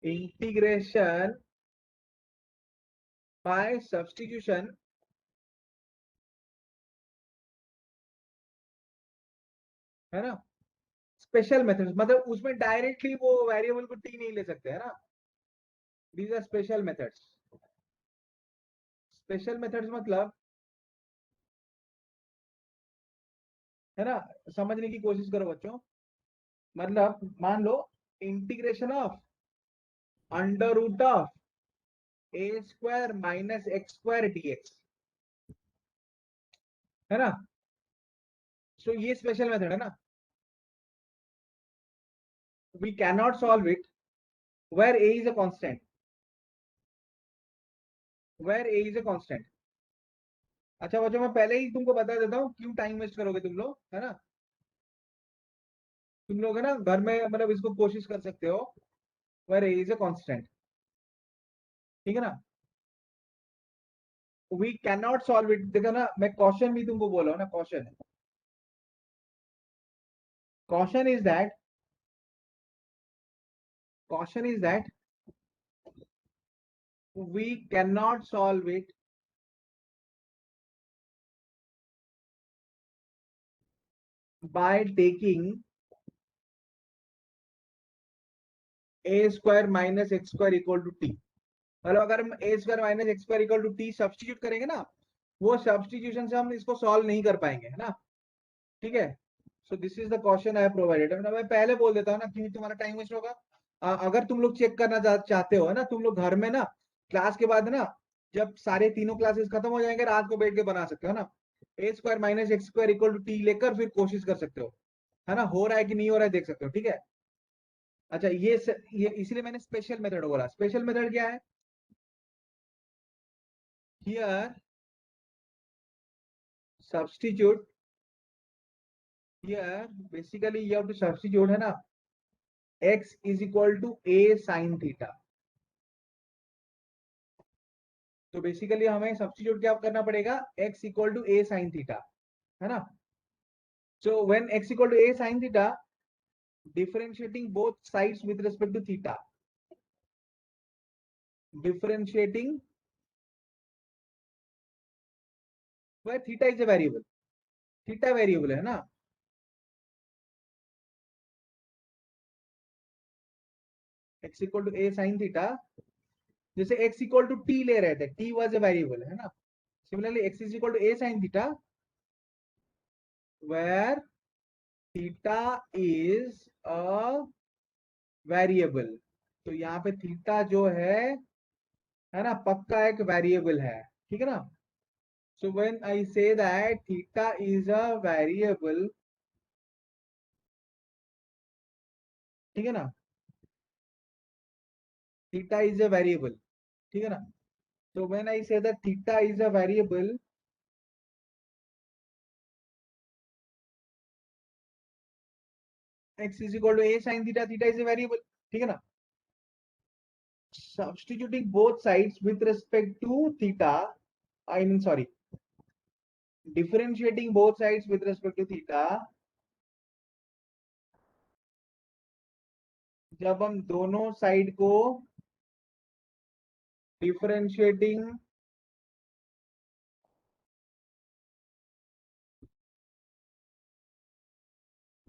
integration by substitution है ना, special methods, मतलब उसमें डायरेक्टली वो वेरिएबल को टी नहीं ले सकते है ना, these are special methods. Special methods मतलब है ना, समझने की कोशिश करो बच्चों। मतलब मान लो integration of under root of A square minus x square DX है ना। सो ये स्पेशल मेथड है ना, we can not solve it where A is a constant, where A is a constant. अच्छा बच्चों मैं पहले ही तुमको बता देता हूँ, क्यों टाइम वेस्ट करोगे तुम लोग है ना। तुम लोग है ना घर में मतलब इसको कोशिश कर सकते हो, where A is a constant, ठीक है ना। We can not solve it. देखो ना, मैं क्वेश्चन भी तुमको बोला हूं ना, question is that we cannot solve it by taking a square minus x square equal to t। मतलब अगर हम a square minus x square equal to t substitute करेंगे ना, वो सब्स्टिट्यूशन से हम इसको सॉल्व नहीं कर पाएंगे, है ना। ठीक है, so this is the question I provided. मैं पहले बोल देता हूँ ना, क्योंकि तुम्हारा टाइम वेस्ट होगा। अगर तुम लोग चेक करना चाहते हो, है ना, तुम लोग घर में ना क्लास के बाद ना, जब सारे तीनों क्लासेस खत्म हो जाएंगे, रात को बैठ के बना सकते हो ना, A square minus x square equal to T लेकर फिर कोशिश कर सकते हो, है ना, हो रहा है कि नहीं हो रहा है देख सकते हो। ठीक है, अच्छा ये इसलिए मैंने स्पेशल मेथड बोला। स्पेशल मेथड क्या है? Here substitute, here basically you have to substitute, है ना, x is equal to a sine theta. तो बेसिकली हमें सब्स्टिट्यूट क्या करना पड़ेगा? x equal to a sine theta, है ना। So when x equal to a sine theta, differentiating both sides with respect to theta, differentiating where theta is a variable, theta variable है ना, x equal to a sine theta, जैसे x equal to t ले रहे थे, t was a variable, है ना। Similarly x is equal to a sine theta where theta is a variable. तो यहाँ पे थीटा जो है ना, पक्का एक वेरिएबल है, ठीक है ना। So when I say that theta is a variable, ठीक है ना, थीटा इज अ वेरिएबल, ठीक है ना। So when I say that theta is a variable, x is equal to a sin theta, theta is a variable, ठीक है ना। Substituting both sides with respect to theta, I mean sorry, differentiating both sides with respect to theta, जब हम दोनों side को differentiating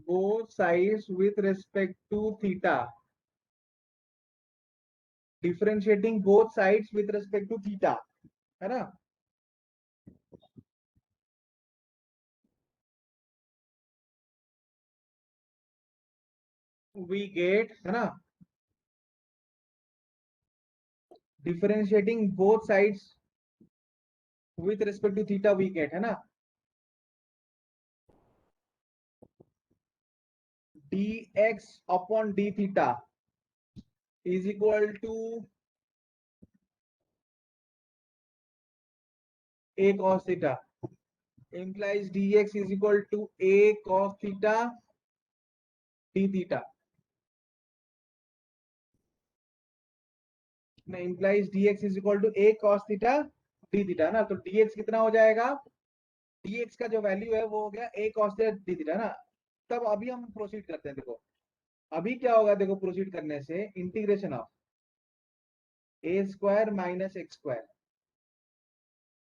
both sides with respect to theta, differentiating both sides with respect to theta, है ना। We get, है ना, differentiating both sides with respect to theta we get, है ना, dx upon d theta is equal to a cos theta, implies dx is equal to a cos theta d theta, implies dx is equal to a cos theta d theta ना। तो dx कितना हो जाएगा? dx का जो value है वो हो गया a cos theta d theta ना। तब अभी हम प्रोसीड करते हैं। देखो अभी क्या होगा, देखो प्रोसीड करने से integration of a square minus x square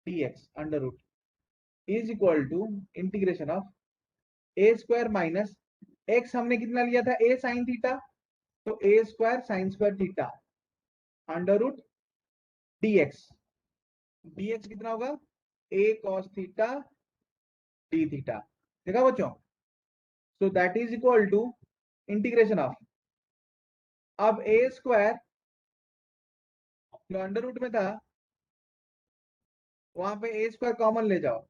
dx under root is equal to integration of A square minus X, हमने कितना लिया था? ए साइन थीटा, तो A square sine square theta under root DX, DX कितना होगा? A cos theta D theta. देखा बच्चों? So that is equal to integration of, अब ए स्क्वायर जो अंडर रूट में था वहां पे ए स्क्वायर कॉमन ले जाओ।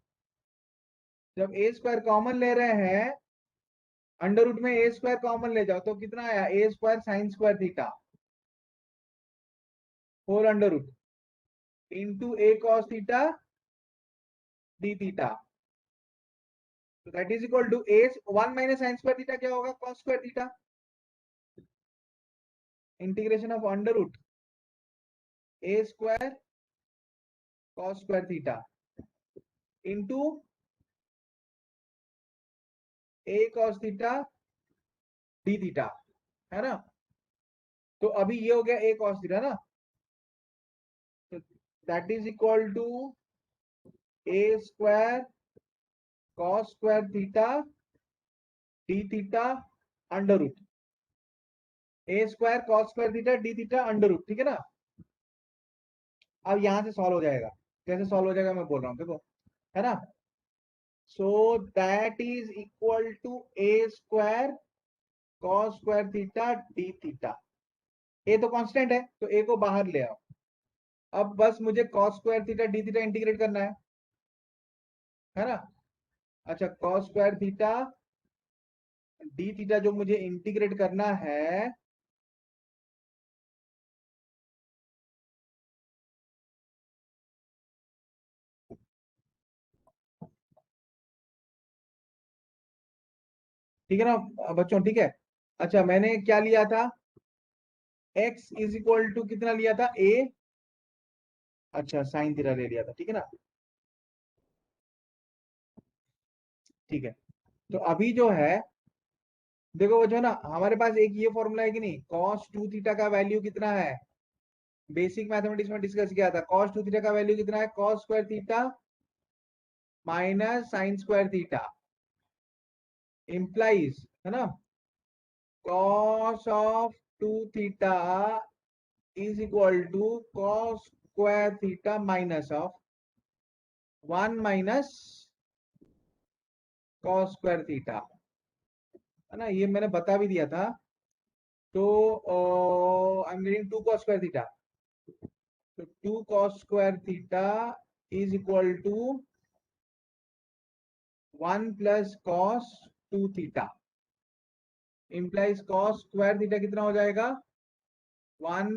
जब ए स्क्वायर कॉमन ले रहे हैं, अंडर रूट में ए स्क्वायर कॉमन ले जाओ, तो कितना आया? A square sine square theta whole under root into A cos theta D theta. So that is equal to a 1 minus sin square theta क्या होगा? cos square theta, integration of under root a square cos square theta into a cos theta d theta, है ना। तो अभी ये हो गया a cos theta ना, तो that is equal to a square cos square theta d theta under root, a square cos square theta d theta under root, ठीक है ना। अब यहां से सॉल्व हो जाएगा, कैसे सॉल्व हो जाएगा मैं बोल रहा हूँ, देखो, है ना। So that is equal to a square cos square theta d theta. a तो कांस्टेंट है तो a को बाहर ले आओ। अब बस मुझे cos square theta d theta integrate करना है ना। अच्छा, cos square theta d theta जो मुझे इंटीग्रेट करना है, ठीक है ना बच्चों, ठीक है। अच्छा, मैंने क्या लिया था, x इज इक्वल टू कितना लिया था, a, अच्छा साइन थीटा ले लिया था, ठीक है ना। ठीक है, तो अभी जो है देखो वो जो ना, हमारे पास एक ये फॉर्मूला है कि नहीं, cos 2 थीटा का वैल्यू कितना है, बेसिक मैथमेटिक्स में डिस्कस किया था। cos 2 थीटा का वैल्यू कितना है, cos square theta minus sine square theta implies, है ना, cos of 2 theta is equal to cos square theta minus of 1 minus cos square theta, है ना। ये मैंने बता भी दिया था। तो I am getting 2 cos square theta, तो 2 cos square theta is equal to 1 plus cos 2 थीटा इंप्लाइज cos स्क्वायर थीटा कितना हो जाएगा, 1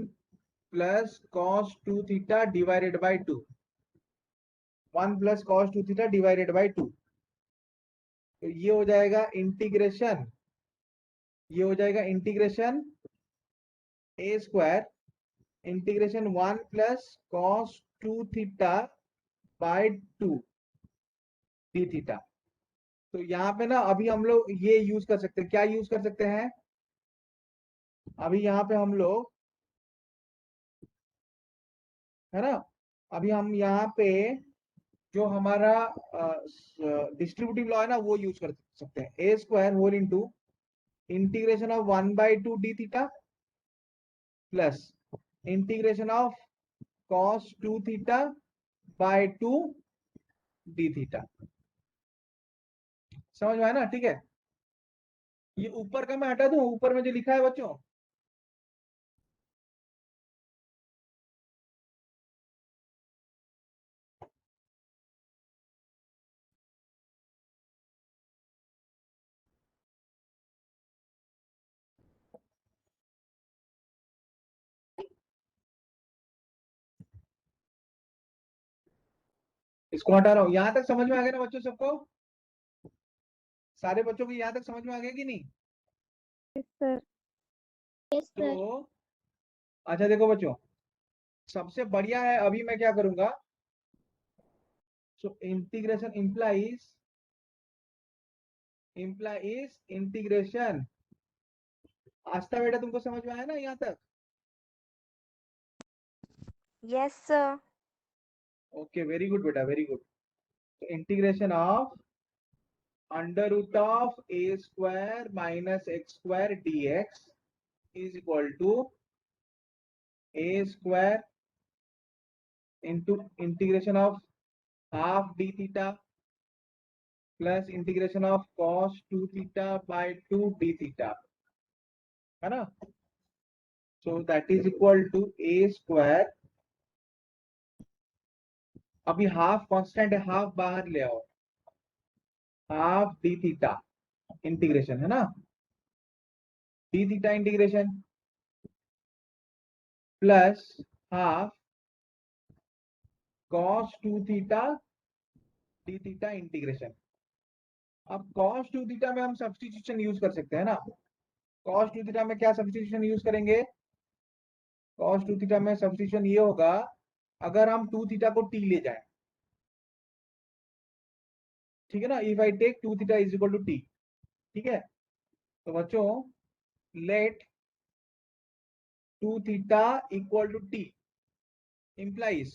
plus cos 2 theta divided by 2, 1 plus cos 2 theta divided by 2। तो ये हो जाएगा इंटीग्रेशन, ये हो जाएगा integration a square integration 1 plus cos 2 theta by 2 d theta. तो यहाँ पे ना अभी हम लोग ये यूज कर सकते हैं, क्या यूज कर सकते हैं, अभी यहाँ पे हम लोग, है ना, अभी हम यहाँ पे जो हमारा डिस्ट्रीब्यूटिव लॉ है ना वो यूज कर सकते हैं, A square whole into integration of 1/2 D theta plus integration of cos 2 theta by 2 D theta. समझ में आया ना, ठीक है। ये ऊपर का मैं हटा दूं, ऊपर में जो लिखा है बच्चों, इसको हटा रहा हूं। यहां तक समझ में आ गया ना बच्चों सबको, सारे बच्चों को यहां तक समझ में आ गया कि नहीं। तो अच्छा देखो बच्चों, सबसे बढ़िया है, अभी मैं क्या करूंगा, सो इंटीग्रेशन इम्प्लाइज इंटीग्रेशन। आस्था बेटा तुमको समझ में आया ना यहाँ तक, Yes, sir. Okay very good बेटा, वेरी गुड। तो integration of under root of A square minus x square d x is equal to A square into integration of half d theta plus integration of cos 2 theta by 2 D theta, है ना। So that is equal to A square, अभी half constant है, half बाहर ले आओ, half d theta integration, है ना, d theta integration plus half cos 2 theta D theta integration. अब cos 2 थीटा में हम सब्स्टिट्यूशन यूज कर सकते हैं ना, cos 2 थीटा में क्या सब्स्टिट्यूशन यूज करेंगे, cos 2 थीटा में सब्स्टिट्यूशन ये होगा अगर हम 2 थीटा को t ले जाए, ठीक है ना, if I take 2 theta is equal to t, ठीक है, तो बच्चों let 2 theta equal to t implies,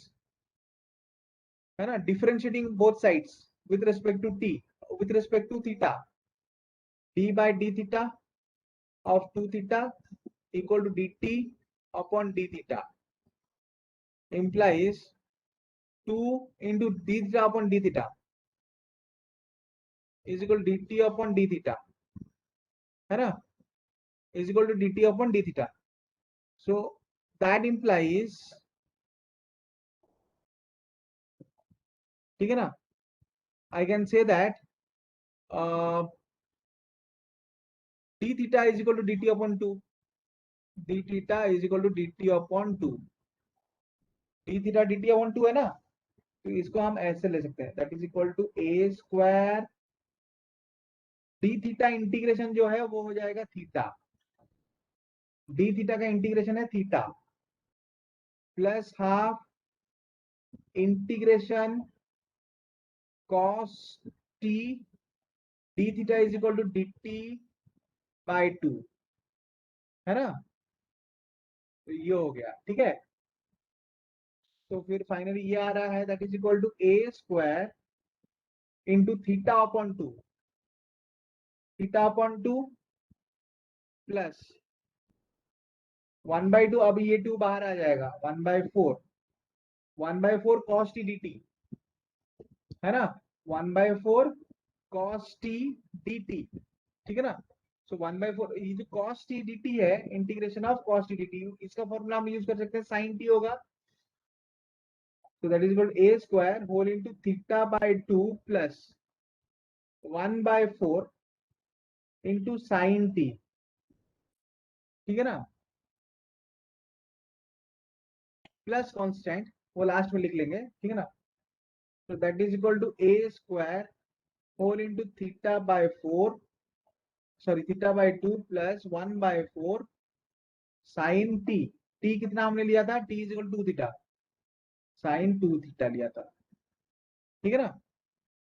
है ना, differentiating both sides with respect to t, with respect to theta, d by d theta of 2 theta equal to dt upon d theta implies 2 into d theta upon d theta is equal to dt upon d theta, है ना, is equal to dt upon d theta. So that implies, ठीक है ना, I can say that d theta is equal to dt upon 2, d theta is equal to dt upon 2, d theta dt upon 2 है ना, तो इसको हम ऐसे ले सकते हैं, that is equal to a square d theta integration जो है वो हो जाएगा थीटा, डी थीटा का इंटीग्रेशन है theta plus half integration cos t d theta is equal to d t by 2, है ना, तो ये हो गया, ठीक है। तो फिर फाइनली ये आ रहा है that is equal to A square into theta upon 2, theta upon 2 plus 1/2, अब ये 2 बाहर आ जाएगा, 1/4 कॉस टी डी टी, है ना, 1/4 कॉस टी डी टी, ठीक है ना। सो 1/4 ये जो कॉस टी डी टी है, integration of cos t D T, इसका फॉर्मूला हम यूज कर सकते हैं, साइन टी होगा, so that is equal to a square whole into theta by 2 plus 1/4 into sin t, ठीक है ना, प्लस कांस्टेंट वो लास्ट में लिख लेंगे, ठीक है ना। so that is equal to a square whole into theta by 4, sorry theta by 2 plus 1/4 sin t, t कितना हमने लिया था, t is equal to 2 theta, sin 2 theta लिया था, ठीक है ना,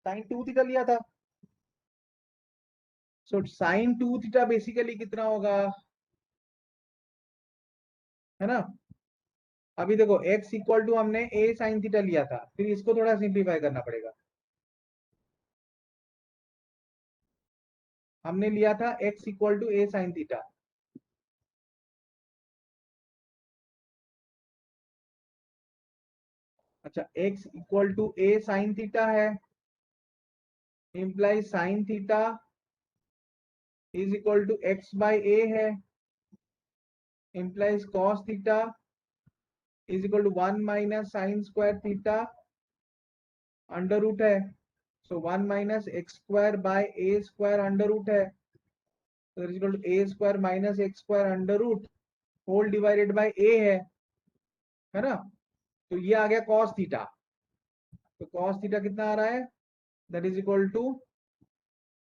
sin 2 theta लिया था। सो sin 2 थीटा बेसिकली कितना होगा, है ना, अभी देखो x इक्वल टू हमने a sin थीटा लिया था, फिर इसको थोड़ा सिंप्लीफाई करना पड़ेगा, हमने लिया था x equal to a sin theta, अच्छा x equal to a sin theta है, imply sin theta is equal to x by a है, implies cos theta is equal to 1 minus sine square theta under root है, so 1 minus x square by A square under root है, तो is equal to A square minus x square under root whole divided by A है ना, तो ये आ गया cos theta, तो cos थीटा कितना आ रहा है, that is equal to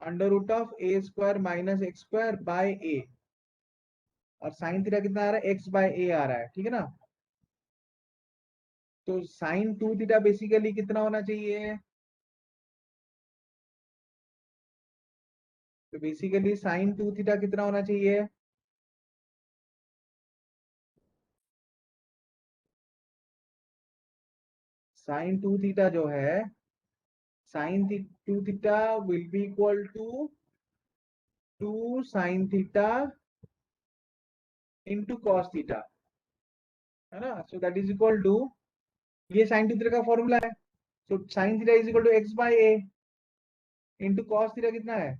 under root of A square minus x square by A, और साइन थीटा कितना आ रहा है, एक्स बाय ए आ रहा है, ठीक है ना। तो साइन 2 थीटा बेसिकली कितना होना चाहिए, तो बेसिकली साइन 2 थीटा कितना होना चाहिए, साइन 2 थीटा जो है, sine 2 theta will be equal to 2 sine theta into cos theta, है ना, so that is equal to, ये साइन 2 थीटा का फॉर्मूला है, so sine theta is equal to X by A into cos theta कितना है,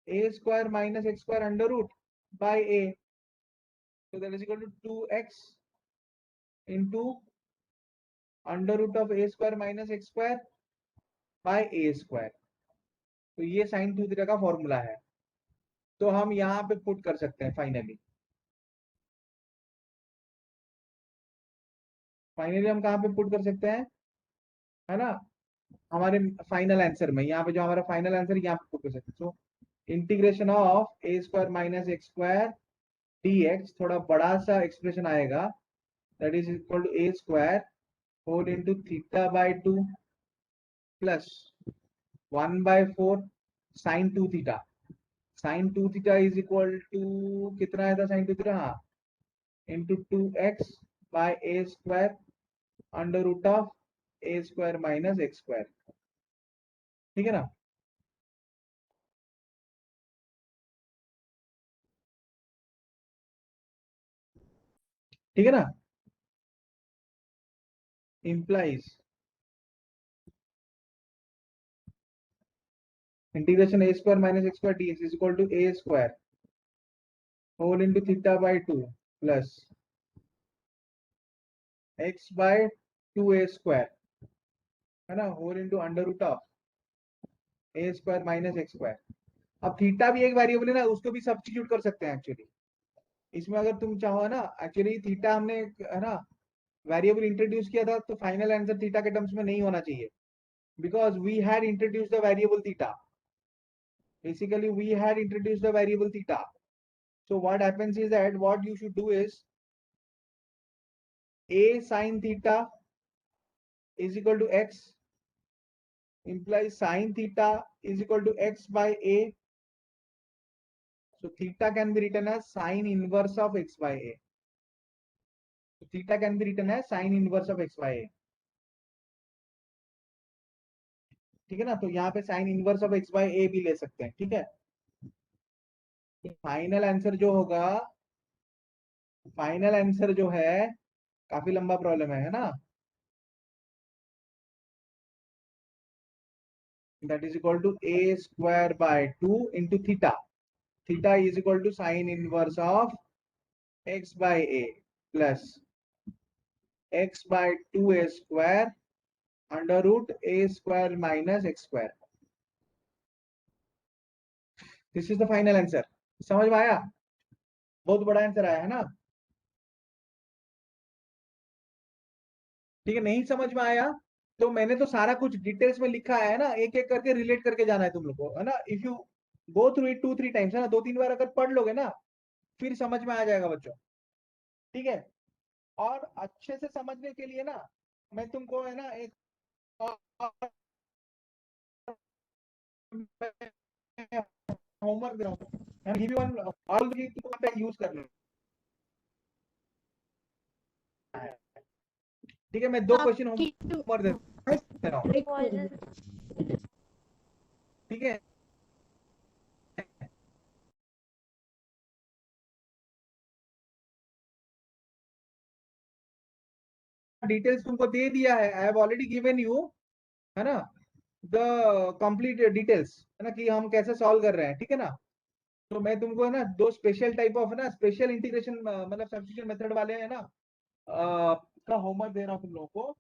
A square minus x square under root by A, so that is equal to 2x into under root of A square minus x square by A square, तो ये sine 2 theta का formula है, तो हम यहाँ पे पुट कर सकते हैं फाइनली हम कहाँ पे पुट कर सकते हैं, है ना, हमारे फाइनल आंसर में, यहाँ पे जो हमारा फाइनल आंसर यहाँ पे पुट कर सकते हैं, so integration of A square minus x square d x, थोड़ा बड़ा सा एक्सप्रेशन आएगा, that is equal to A square whole into theta by 2 plus 1/4 sine 2 theta. Sine 2 theta is equal to कितना आया था साइन 2 थीटा, हाँ, into 2x by A square under root of A square minus x square. ठीक है ना। ठीक है ना। implies integration a square minus x square dx is equal to a square whole into theta by 2 plus x by 2a square है ना, whole into under root of A square minus x square. अब theta भी एक variable है ना, उसको भी substitute कर सकते हैं एक्चुअली इसमें, अगर तुम चाहो ना। एक्चुअली थीटा हमने है ना वेरिएबल इंट्रोड्यूस किया था, तो फाइनल आंसर थीटा के टर्म्स में नहीं होना चाहिए, because we had introduce the variable theta. Basically, we had introduced the variable theta. So what happens is that what you should do is a sin theta is equal to x implies sin theta is equal to x by a. So theta can be written as sin inverse of x by a. So theta can be written as sin inverse of x by a. ठीक है ना, तो यहाँ पे sin inverse of x by a भी ले सकते हैं। ठीक है, फाइनल आंसर जो होगा, फाइनल आंसर जो है काफी लंबा प्रॉब्लम है ना, that is equal to a square by 2 into theta. Theta is equal to sin inverse of x by a plus x by 2a square under root a square minus x square. This is the final answer. समझ में आया? बहुत बड़ा answer आया है ना। ठीक है, नहीं समझ में आया तो मैंने तो सारा कुछ डिटेल्स में लिखा है ना, एक एक करके रिलेट करके जाना है तुम लोग को, है ना। If you go through it 2-3 times, है ना, 2-3 बार अगर पढ़ लोगे ना, फिर समझ में आ जाएगा बच्चों। ठीक है, और अच्छे से समझने के लिए ना मैं तुमको है ना एक होमवर्क दे रहा हूँ, गिव यू वन ऑल की तुमको यूज करना है। ठीक है, मैं 2 क्वेश्चन होमवर्क दे रहा हूँ। ठीक है, डिटेल्स तुमको दे दिया है, I have already given you, है ना, द कंप्लीट डिटेल्स, है ना, कि हम कैसे सॉल्व कर रहे हैं। ठीक है ना, तो मैं तुमको है ना 2 स्पेशल टाइप ऑफ है ना स्पेशल इंटीग्रेशन मतलब सब्स्टिट्यूशन मेथड वाले है ना का होमवर्क दे रहा हूँ तुम लोगों को,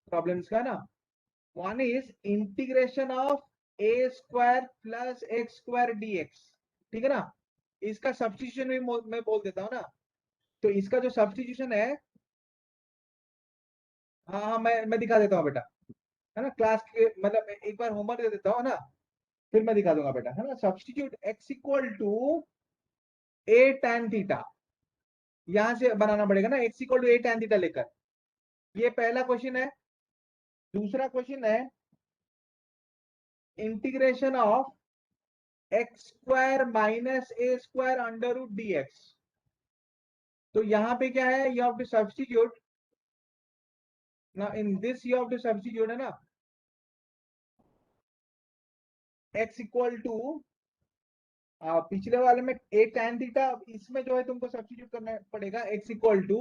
प्रॉब्लम्स का ना। One is integration of A square plus x square d x. ठीक है ना, इसका सब्स्टिट्यूशन भी मैं बोल देता हूँ ना। तो इसका जो सब्स्टिट्यूशन है, हाँ हाँ मैं दिखा देता हूँ बेटा, है ना, क्लास के मतलब एक बार होमवर्क दे देता हूँ ना, फिर मैं दिखा दूंगा बेटा, है ना। Substitute x equal to a tan theta, यहां से बनाना पड़ेगा ना, x equal to a tan theta लेकर। ये पहला क्वेश्चन है। दूसरा क्वेश्चन है integration of x square minus a square under root d x. तो यहाँ पे क्या है, यू हैव टू सब्स्टिट्यूट ना, in this you have to substitute, है ना, x इक्वल टू पिछले वाले में a tan थीटा, इसमें जो है तुमको सब्स्टिट्यूट करना पड़ेगा x equal to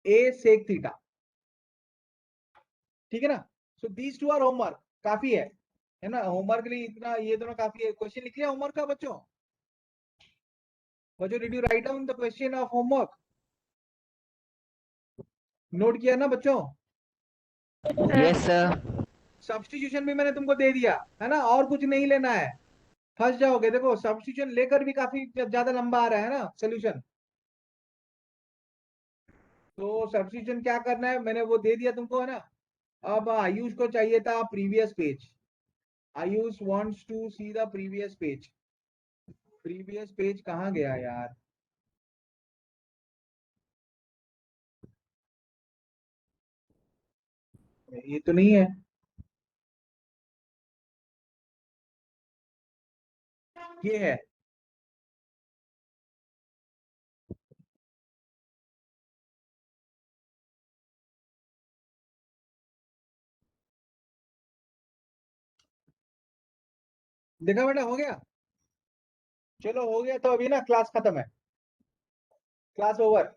a sec theta. ठीक है ना, so these two are homework, काफी है ना, होमवर्क के लिए इतना ये दोनों काफी है। क्वेश्चन लिख लिया होमवर्क का बच्चों? बच्चों did you write down the question of homework? Note किया ना बच्चों? Yes sir. सब्स्टिट्यूशन भी मैंने तुमको दे दिया है ना, और कुछ नहीं लेना है, फंस जाओगे। देखो सब्स्टिट्यूशन लेकर भी काफी ज्यादा लंबा आ रहा है ना सोल्यूशन। तो सब्स्टिट्यूशन क्या करना है मैंने वो दे दिया तुमको, है ना। अब आयुष को चाहिए था previous page, Ayush wants to see the previous page. Previous page कहाँ गया यार? ये तो नहीं है, ये है। देखा बेटा, हो गया। चलो हो गया तो अभी ना क्लास खत्म है, क्लास ओवर।